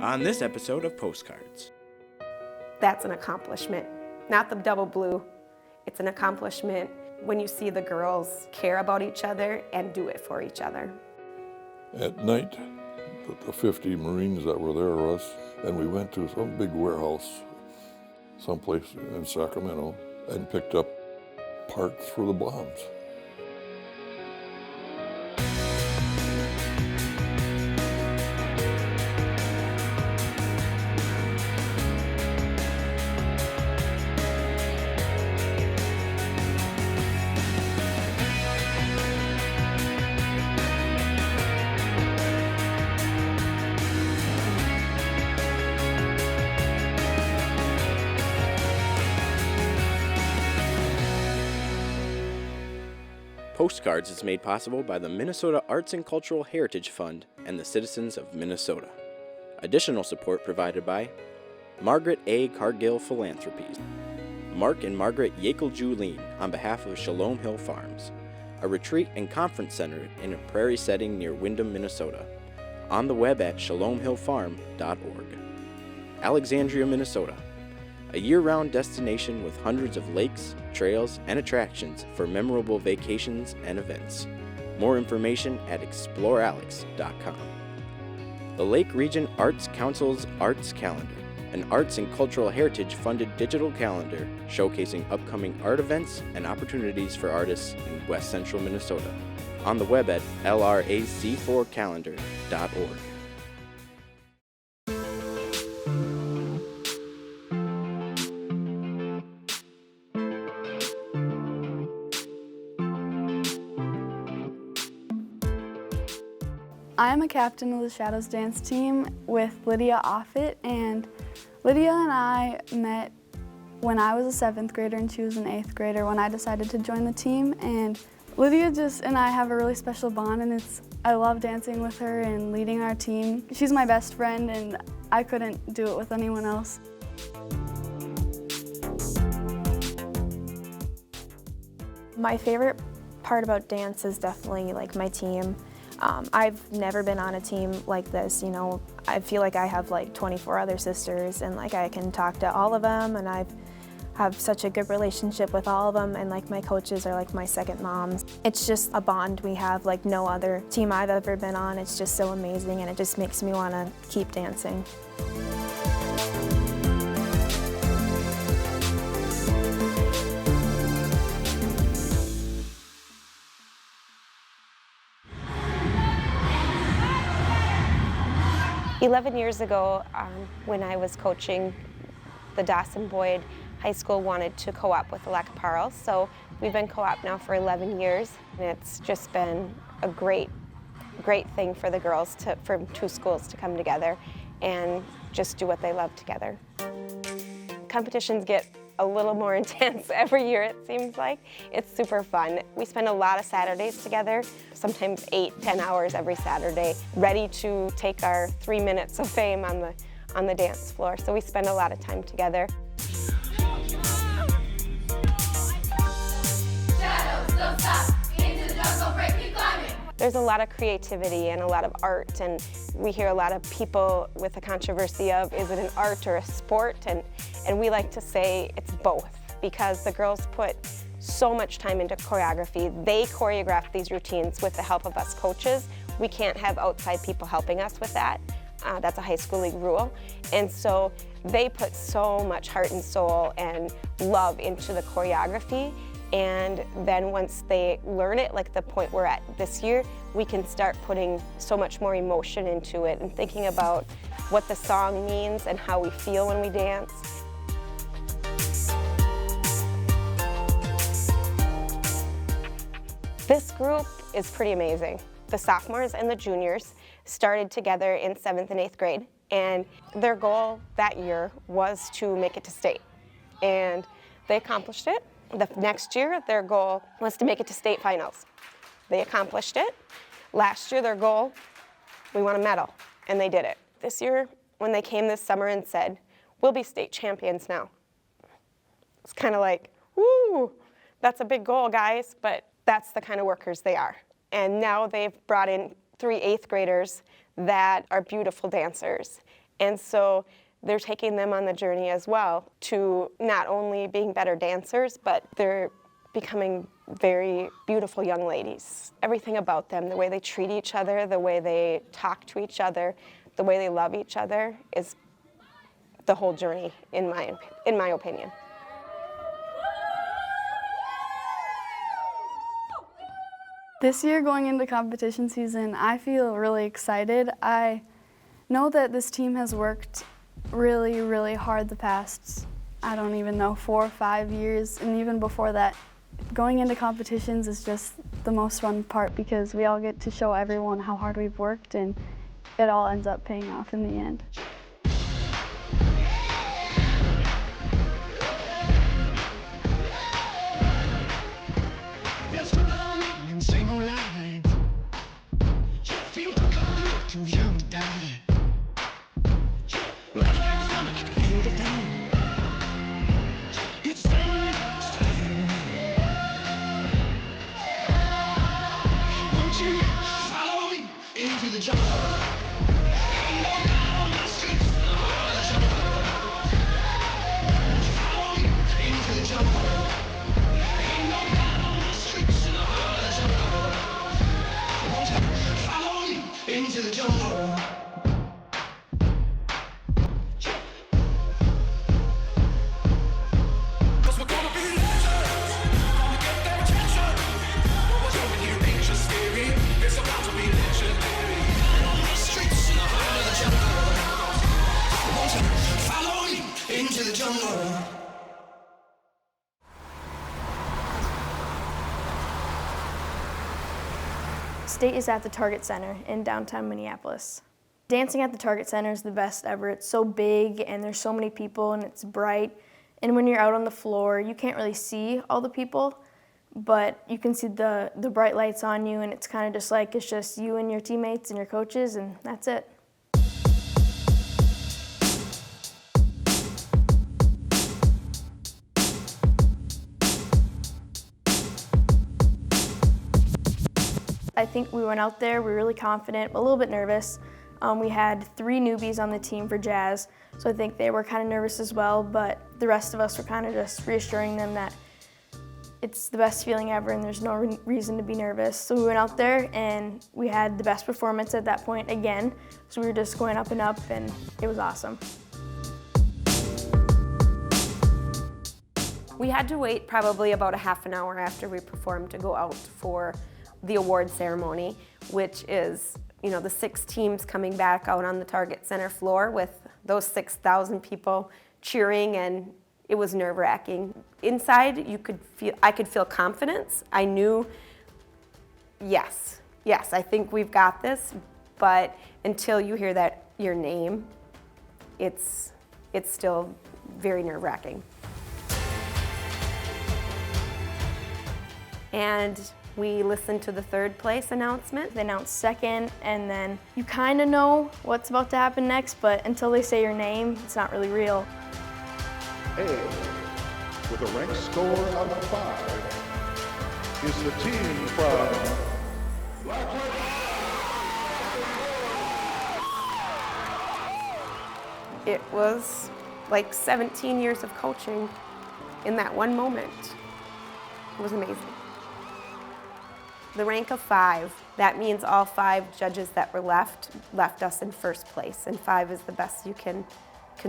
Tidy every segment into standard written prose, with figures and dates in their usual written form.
on this episode of Postcards. That's an accomplishment. Not the double blue. It's an accomplishment when you see the girls care about each other and do it for each other. At night, the 50 Marines that were there were us, and we went to some big warehouse someplace in Sacramento and picked up parts for the bombs. Postcards is made possible by the Minnesota Arts and Cultural Heritage Fund and the citizens of Minnesota. Additional support provided by Margaret A. Cargill Philanthropies, Mark and Margaret Yakel-Julien on behalf of Shalom Hill Farms, a retreat and conference center in a prairie setting near Windham, Minnesota, on the web at shalomhillfarm.org. Alexandria, Minnesota, a year-round destination with hundreds of lakes, trails, and attractions for memorable vacations and events. More information at explorealex.com. The Lake Region Arts Council's Arts Calendar, an arts and cultural heritage-funded digital calendar showcasing upcoming art events and opportunities for artists in West Central Minnesota, on the web at lrac4calendar.org. I am a captain of the Shadows Dance team with Lydia Offit, and Lydia and I met when I was a 7th grader and she was an 8th grader when I decided to join the team. And Lydia and I have a really special bond, and I love dancing with her and leading our team. She's my best friend, and I couldn't do it with anyone else. My favorite part about dance is definitely like my team. I've never been on a team like this, you know. I feel like I have like 24 other sisters, and like I can talk to all of them, and I have such a good relationship with all of them, and like my coaches are like my second moms. It's just a bond we have like no other team I've ever been on. It's just so amazing, and it just makes me want to keep dancing. "11 years ago, when I was coaching, the Dawson Boyd High School wanted to co-op with the Lac qui Parle, so we've been co-op now for 11 years, and it's just been a great thing for the girls for two schools to come together and just do what they love together. Competitions get a little more intense every year, it seems like. It's super fun. We spend a lot of Saturdays together, sometimes 8-10 hours every Saturday, ready to take our 3 minutes of fame on the dance floor. So we spend a lot of time together. Shadows, don't stop. Into the jungle, break, keep climbing. There's a lot of creativity and a lot of art, and we hear a lot of people with the controversy of, is it an art or a sport? And we like to say it's both, because the girls put so much time into choreography. They choreograph these routines with the help of us coaches. We can't have outside people helping us with that. That's a high school league rule. And so they put so much heart and soul and love into the choreography. And then once they learn it, like the point we're at this year, we can start putting so much more emotion into it and thinking about what the song means and how we feel when we dance. This group is pretty amazing. The sophomores and the juniors started together in 7th and 8th grade, and their goal that year was to make it to state. And they accomplished it. The next year, their goal was to make it to state finals. They accomplished it. Last year, their goal, we want a medal, and they did it. This year, when they came this summer and said, we'll be state champions now, it's kind of like, woo, that's a big goal, guys, but that's the kind of workers they are. And now they've brought in 3 8th graders that are beautiful dancers. And so they're taking them on the journey as well to not only being better dancers, but they're becoming very beautiful young ladies. Everything about them, the way they treat each other, the way they talk to each other, the way they love each other is the whole journey, in my opinion. This year going into competition season, I feel really excited. I know that this team has worked really, really hard the past, I don't even know, 4 or 5 years, and even before that. Going into competitions is just the most fun part because we all get to show everyone how hard we've worked, and it all ends up paying off in the end. State is at the Target Center in downtown Minneapolis. Dancing at the Target Center is the best ever. It's so big and there's so many people and it's bright. And when you're out on the floor, you can't really see all the people, but you can see the bright lights on you, and it's kind of just like it's just you and your teammates and your coaches, and that's it. I think we went out there, we were really confident, a little bit nervous. We had 3 newbies on the team for jazz, so I think they were kind of nervous as well, but the rest of us were kind of just reassuring them that it's the best feeling ever and there's no reason to be nervous. So we went out there and we had the best performance at that point again, so we were just going up and up, and it was awesome. We had to wait probably about a half an hour after we performed to go out for the award ceremony, which is, you know, the 6 teams coming back out on the Target Center floor with those 6,000 people cheering, and it was nerve-wracking. Inside, I could feel confidence. I knew, yes, I think we've got this, but until you hear your name, it's still very nerve-wracking. And we listened to the 3rd place announcement. They announced second, and then you kind of know what's about to happen next, but until they say your name, it's not really real. A, with a ranked score of 5, is the team from Blackwood. It was like 17 years of coaching in that one moment. It was amazing. The rank of 5, that means all 5 judges that were left us in 1st place, and 5 is the best you can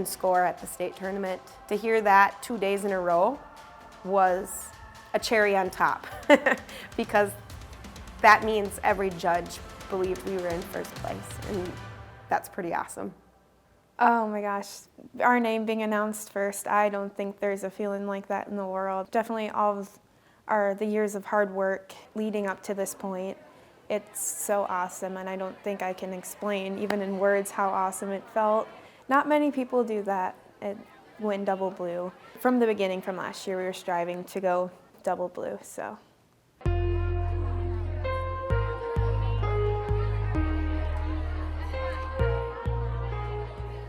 score at the state tournament. To hear that 2 days in a row was a cherry on top because that means every judge believed we were in 1st place, and that's pretty awesome. Oh my gosh, our name being announced first, I don't think there's a feeling like that in the world. Definitely all of the years of hard work leading up to this point. It's so awesome, and I don't think I can explain, even in words, how awesome it felt. Not many people do that and win double blue. From the beginning, from last year, we were striving to go double blue, so.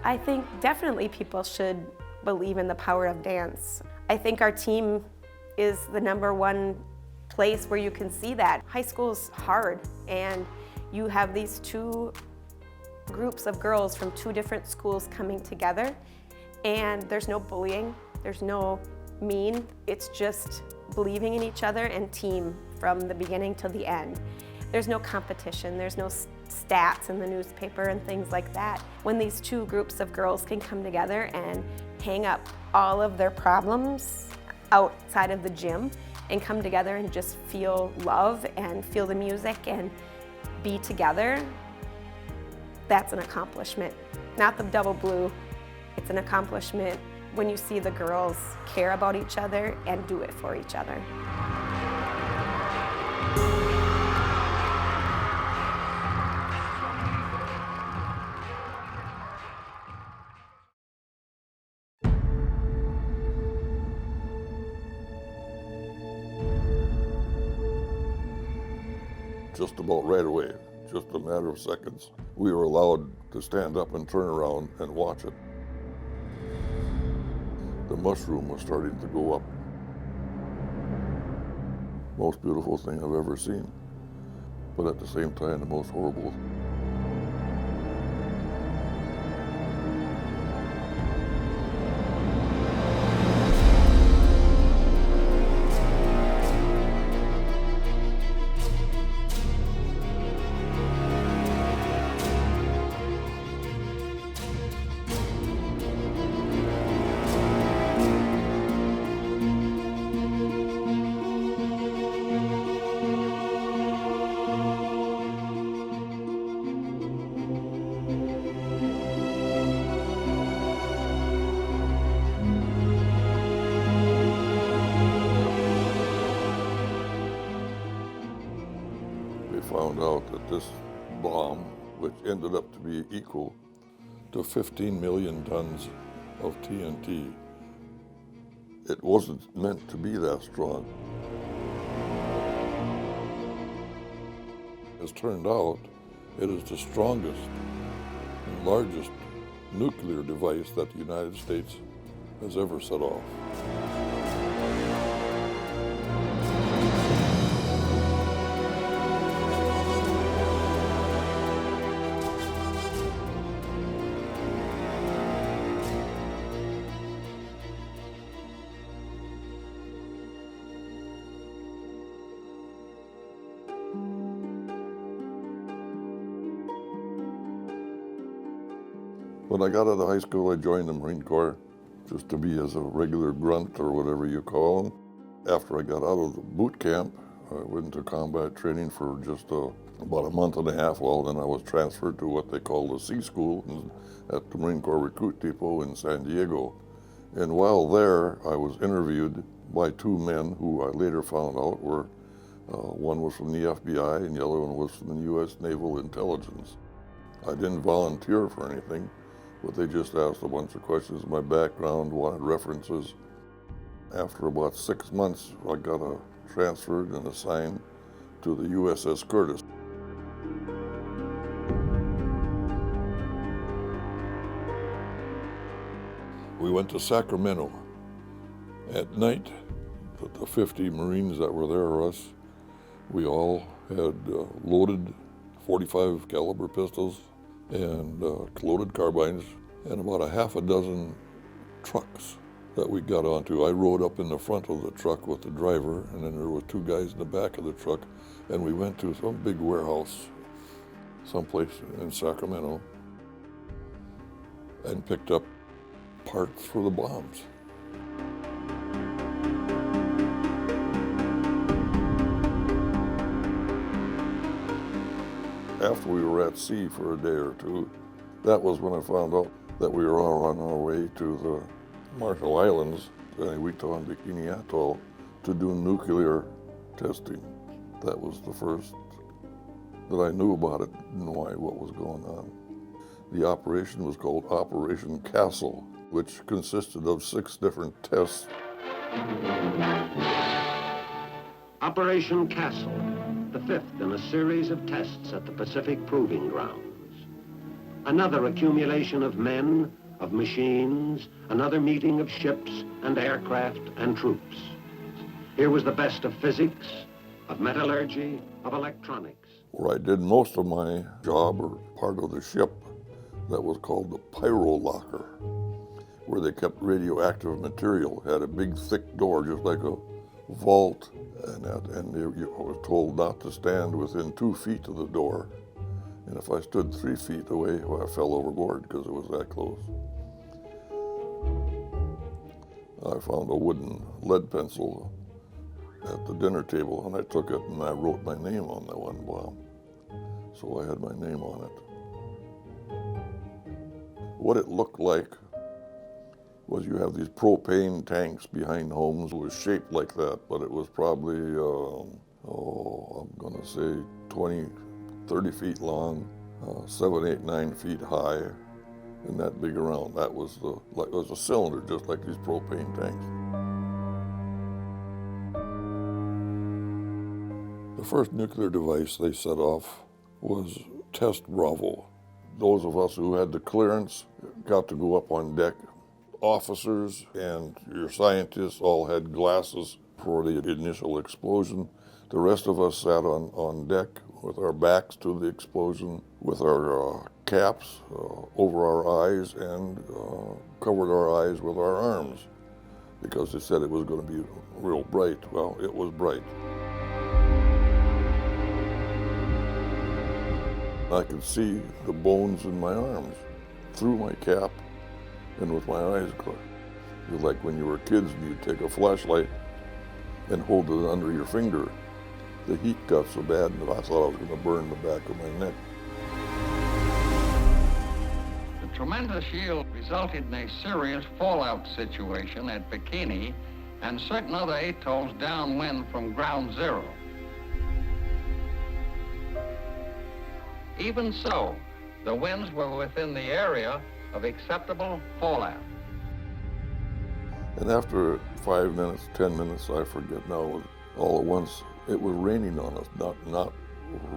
I think definitely people should believe in the power of dance. I think our team is the #1 place where you can see that. High school's hard, and you have these 2 Groups of girls from 2 different schools coming together, and there's no bullying, there's no mean, it's just believing in each other and team from the beginning to the end. There's no competition, there's no stats in the newspaper and things like that. When these 2 groups of girls can come together and hang up all of their problems outside of the gym and come together and just feel love and feel the music and be together, that's an accomplishment. Not the double blue, it's an accomplishment when you see the girls care about each other and do it for each other. Just about right away, just a matter of seconds, we were allowed to stand up and turn around and watch it. The mushroom was starting to go up. Most beautiful thing I've ever seen, but at the same time, the most horrible. Found out that this bomb, which ended up to be equal to 15 million tons of TNT, it wasn't meant to be that strong. As turned out, it is the strongest and largest nuclear device that the United States has ever set off. When I got out of high school, I joined the Marine Corps just to be as a regular grunt or whatever you call them. After I got out of the boot camp, I went into combat training for just about a month and a half. Well, then I was transferred to what they call the C School at the Marine Corps Recruit Depot in San Diego. And while there, I was interviewed by 2 men who I later found out were, one was from the FBI and the other one was from the U.S. Naval Intelligence. I didn't volunteer for anything, but they just asked a bunch of questions, my background, wanted references. After about 6 months, I got transferred and assigned to the USS Curtis. We went to Sacramento. At night, the 50 Marines that were there, us, we all had loaded 45 caliber pistols and loaded carbines, and about a half a dozen trucks that we got onto. I rode up in the front of the truck with the driver, and then there were 2 guys in the back of the truck, and we went to some big warehouse someplace in Sacramento and picked up parts for the bombs. After we were at sea for a day or 2, that was when I found out that we were all on our way to the Marshall Islands, Eniwetok and Bikini Atoll, to do nuclear testing. That was the first that I knew about it, didn't know what was going on. The operation was called Operation Castle, which consisted of 6 different tests. Operation Castle, the 5th in a series of tests at the Pacific Proving Grounds. Another accumulation of men, of machines, another meeting of ships and aircraft and troops. Here was the best of physics, of metallurgy, of electronics. Where I did most of my job or part of the ship that was called the pyro locker, where they kept radioactive material. It had a big thick door, just like a vault, and you was told not to stand within 2 feet of the door. And if I stood 3 feet away, well, I fell overboard because it was that close. I found a wooden lead pencil at the dinner table, and I took it and I wrote my name on that one bomb. So I had my name on it. What it looked like was you have these propane tanks behind homes. It was shaped like that, but it was probably, I'm gonna say 20, 30 feet long, 7, 8, 9 feet high, and that big around. That was it was a cylinder, just like these propane tanks. The first nuclear device they set off was Test Bravo. Those of us who had the clearance got to go up on deck. Officers and your scientists all had glasses for the initial explosion. The rest of us sat on deck with our backs to the explosion, with our caps over our eyes, and covered our eyes with our arms, because they said it was going to be real bright. Well, it was bright. I could see the bones in my arms through my cap and with my eyes closed. It was like when you were kids and you'd take a flashlight and hold it under your finger. The heat got so bad that I thought I was going to burn the back of my neck. The tremendous yield resulted in a serious fallout situation at Bikini and certain other atolls downwind from ground zero. Even so, the winds were within the area of acceptable fallout. And after 5 minutes, 10 minutes, I forget now, all at once, it was raining on us, not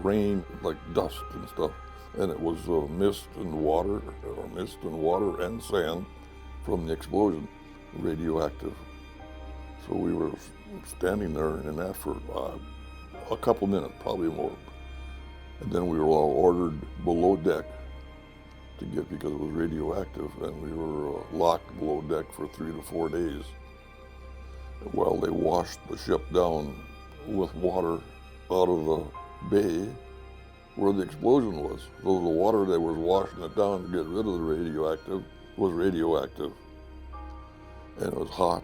rain like dust and stuff. And it was mist and water and sand from the explosion, radioactive. So we were standing there in that for a couple minutes, probably more. And then we were all ordered below deck to get, because it was radioactive, and we were locked below deck for 3 to 4 days while they washed the ship down with water out of the bay where the explosion was. So the water they were washing it down to get rid of the radioactive was radioactive. And it was hot.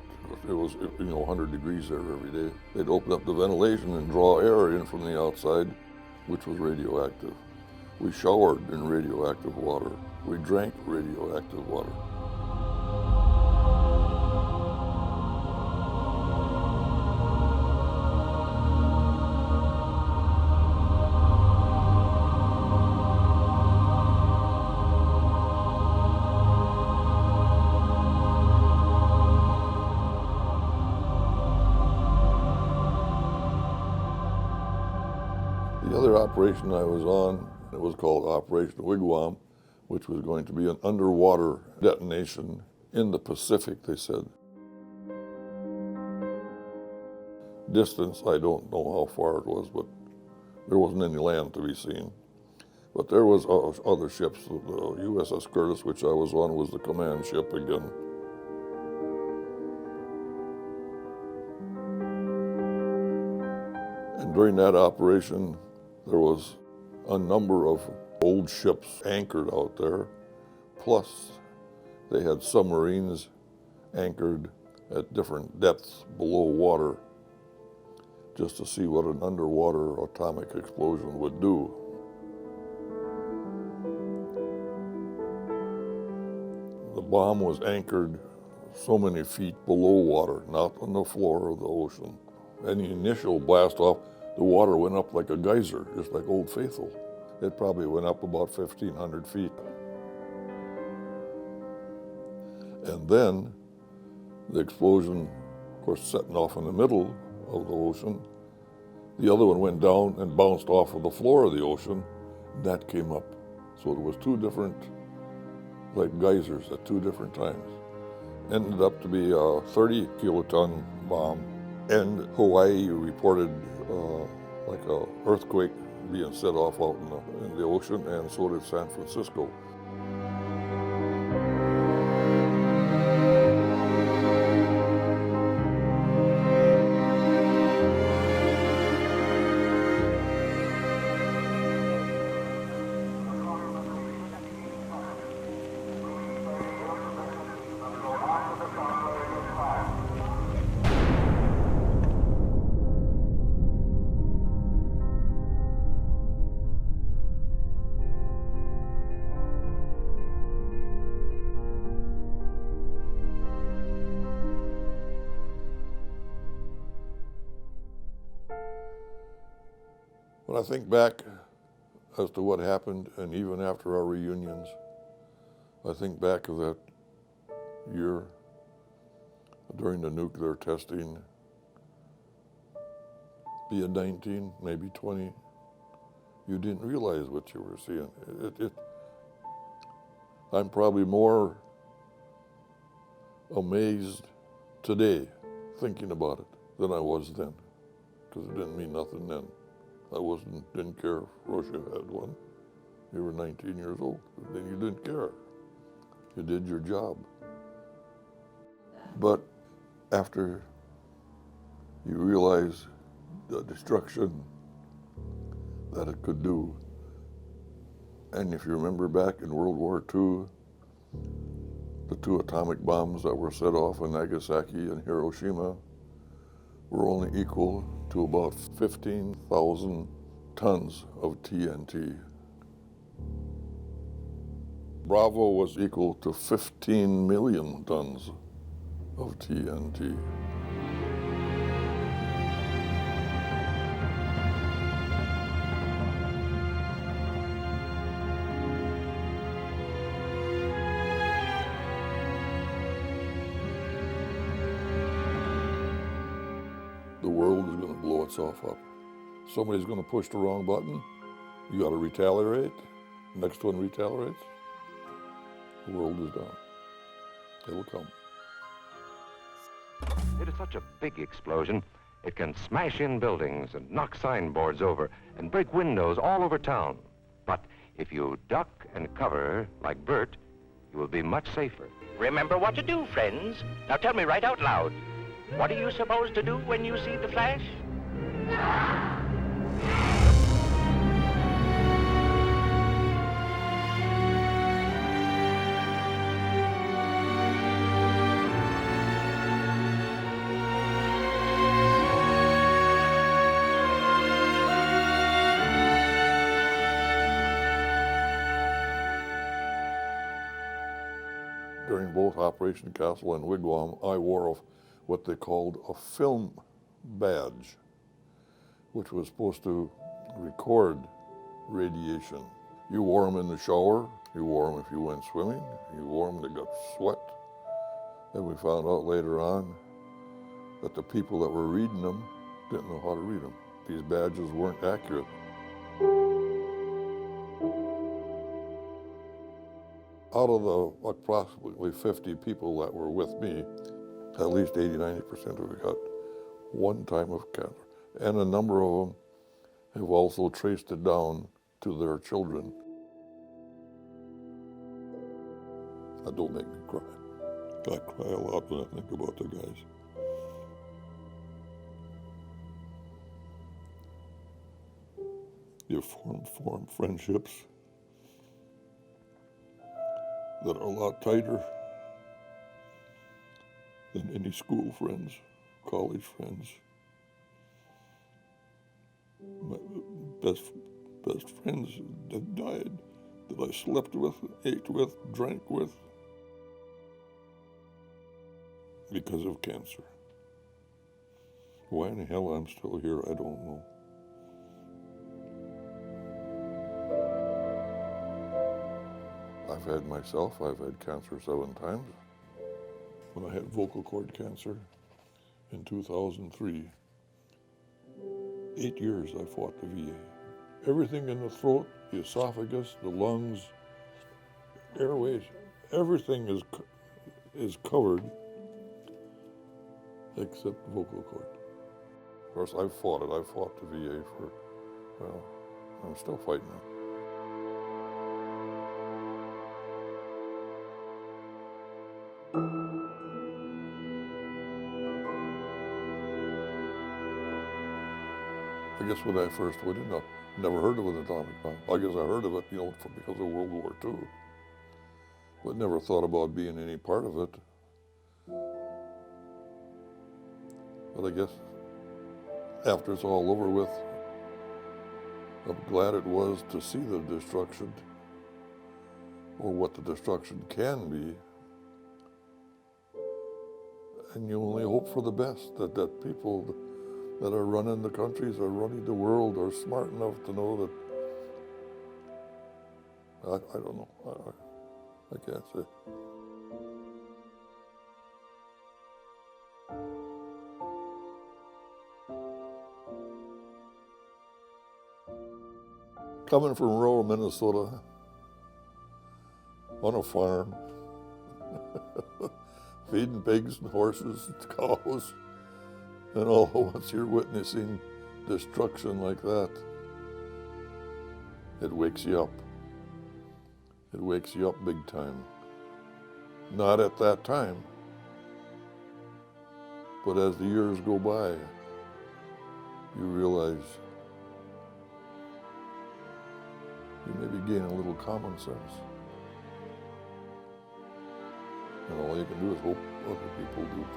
It was 100 degrees there every day. They'd open up the ventilation and draw air in from the outside, which was radioactive. We showered in radioactive water. We drank radioactive water. The other operation I was on, it was called Operation Wigwam, which was going to be an underwater detonation in the Pacific, they said. Distance, I don't know how far it was, but there wasn't any land to be seen. But there was other ships. The USS Curtis, which I was on, was the command ship again. And during that operation, there was a number of old ships anchored out there, plus they had submarines anchored at different depths below water, just to see what an underwater atomic explosion would do. The bomb was anchored so many feet below water, not on the floor of the ocean. And the initial blast off, the water went up like a geyser, just like Old Faithful. It probably went up about 1,500 feet. And then the explosion, of course, setting off in the middle of the ocean. The other one went down and bounced off of the floor of the ocean. That came up. So it was two different, like geysers at two different times. Ended up to be a 30 kiloton bomb. And Hawaii reported like an earthquake being set off out in the ocean, and so did San Francisco. When I think back as to what happened, and even after our reunions, I think back of that year during the nuclear testing, being 19, maybe 20, you didn't realize what you were seeing. I'm probably more amazed today thinking about it than I was then, because it didn't mean nothing then. I didn't care if Russia had one. You were 19 years old, then you didn't care. You did your job. But after you realize the destruction that it could do, and if you remember back in World War II, the 2 atomic bombs that were set off in Nagasaki and Hiroshima were only equal to about 15,000 tons of TNT. Bravo was equal to 15 million tons of TNT. The world is going to blow itself up. Somebody's going to push the wrong button. You got to retaliate. Next one retaliates. The world is done. It'll come. It is such a big explosion, it can smash in buildings and knock signboards over and break windows all over town. But if you duck and cover like Bert, you will be much safer. Remember what to do, friends. Now tell me right out loud. What are you supposed to do when you see the flash? During both Operation Castle and Wigwam, I wore what they called a film badge, which was supposed to record radiation. You wore them in the shower, you wore them if you went swimming, you wore them to get sweat. And we found out later on that the people that were reading them didn't know how to read them. These badges weren't accurate. Out of the approximately 50 people that were with me, at least 80–90% of them got one time of cancer. And a number of them have also traced it down to their children. That don't make me cry. I cry a lot when I think about the guys. You form friendships that are a lot tighter than any school friends, college friends. My best friends that died, that I slept with, ate with, drank with, because of cancer. Why in the hell I'm still here, I don't know. I've had cancer 7 times. When I had vocal cord cancer in 2003, 8 years I fought the VA. Everything in the throat, the esophagus, the lungs, airways, everything is covered except the vocal cord. Of course, I've fought it. I've fought the VA for, well, I'm still fighting it. I guess when I first went in, I never heard of an atomic bomb. I guess I heard of it, because of World War II, but never thought about being any part of it. But I guess after it's all over with, I'm glad it was to see the destruction, or what the destruction can be. And you only hope for the best, that people that are running the countries or running the world are smart enough to know that, I don't know, I can't say. Coming from rural Minnesota, on a farm, feeding pigs and horses and cows, and all once you're witnessing destruction like that, it wakes you up. It wakes you up big time. Not at that time, but as the years go by, you realize you maybe gain a little common sense. And all you can do is hope other people do too.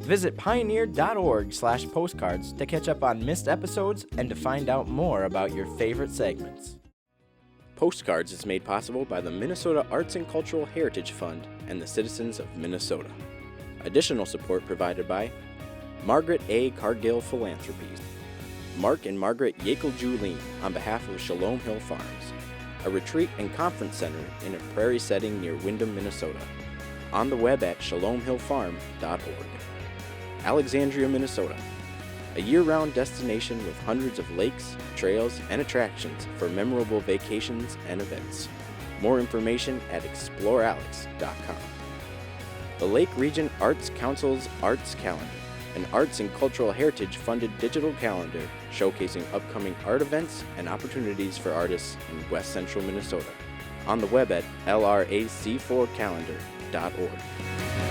Visit pioneer.org/postcards to catch up on missed episodes and to find out more about your favorite segments. Postcards is made possible by the Minnesota Arts and Cultural Heritage Fund and the citizens of Minnesota. Additional support provided by Margaret A. Cargill Philanthropies, Mark and Margaret Yackel-Julien on behalf of Shalom Hill Farms, a retreat and conference center in a prairie setting near Windham, Minnesota. On the web at shalomhillfarm.org. Alexandria, Minnesota, a year-round destination with hundreds of lakes, trails, and attractions for memorable vacations and events. More information at explorealex.com. The Lake Region Arts Council's Arts Calendar, an arts and cultural heritage-funded digital calendar showcasing upcoming art events and opportunities for artists in West Central Minnesota. On the web at lrac4calendar.org.